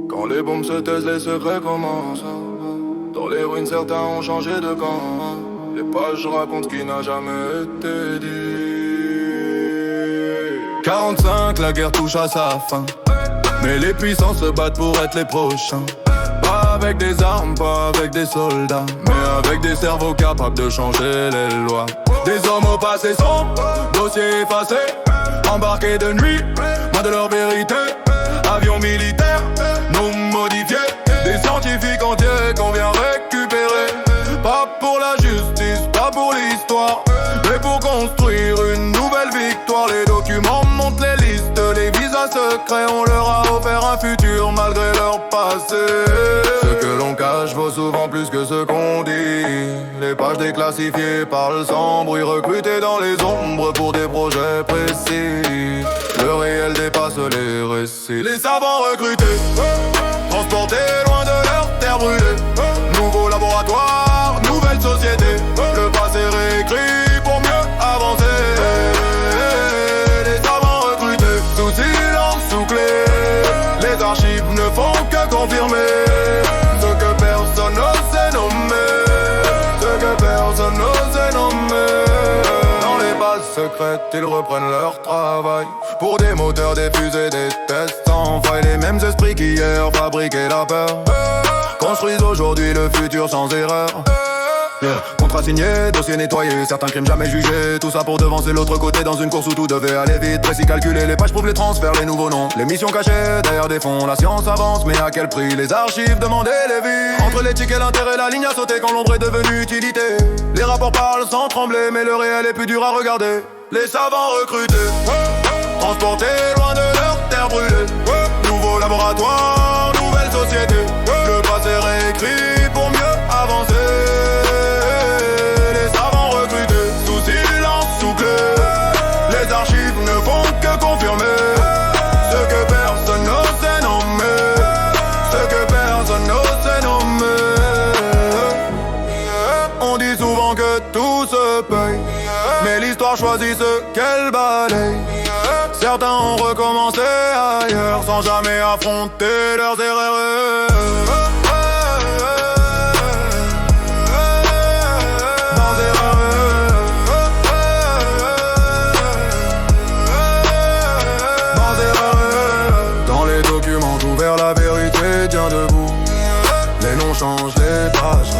Quand les bombes se taisent, les secrets commencent. Dans les ruines, certains ont changé de camp. Les pages racontent ce qui n'a jamais été dit. 45, la guerre touche à sa fin. Mais les puissants se battent pour être les prochains. Pas avec des armes, pas avec des soldats, mais avec des cerveaux capables de changer les lois. Des hommes au passé sombres, dossiers effacés, embarqués de nuit, loin de leur vérité. Avions militaires, non modifiés, des scientifiques entiers qu'on vient récupérer. Pas pour la justice, pas pour l'histoire, mais pour construire une nouvelle victoire. Les documents montrent les listes, les visas secrets. On leur a offert un futur malgré leur passé. Ce que l'on cache vaut souvent plus que ce qu'on dit. Les pages déclassifiées parlent sans bruit, recrutés dans les ombres pour des projets précis. Le réel dépasse les récits. Les savants recrutés, transportés loin de leur terre brûlée. Nouveau laboratoire, nouvelle société. Le passé réécrit pour mieux avancer. Les savants recrutés, sous silence, sous clé. Les archives ne font que confirmer ce que personne n'osait nommer. Ce que personne n'osait nommer. Dans les bases secrètes, ils reprennent leur travail. Pour des moteurs, des fusées, des tests sans faille. Les mêmes esprits qu'hier fabriquaient la peur construisent aujourd'hui le futur sans erreur. Contrat signé, dossier nettoyé, certains crimes jamais jugés. Tout ça pour devancer l'autre côté dans une course où tout devait aller vite. Précis calculé, les pages prouvent les transferts, les nouveaux noms. Les missions cachées derrière des fonds, la science avance, mais à quel prix? Les archives demandaient les vies. Entre l'éthique et l'intérêt, la ligne a sauté quand l'ombre est devenue utilité. Les rapports parlent sans trembler, mais le réel est plus dur à regarder. Les savants recrutés, transportés loin de leur terre brûlée. Nouveau laboratoire, nouvelle société. Le passé réécrit pour mieux avancer. Les savants recrutés, sous silence, sous clé. Les archives ne font que confirmer ce que personne n'osait nommer. Ce que personne n'osait nommer. On dit souvent que tout se paye, mais l'histoire choisit ce qu'elle balaye. Certains ont recommencé ailleurs sans jamais affronter leurs erreurs. Dans les documents ouverts, la vérité tient debout. Les noms changent, les pages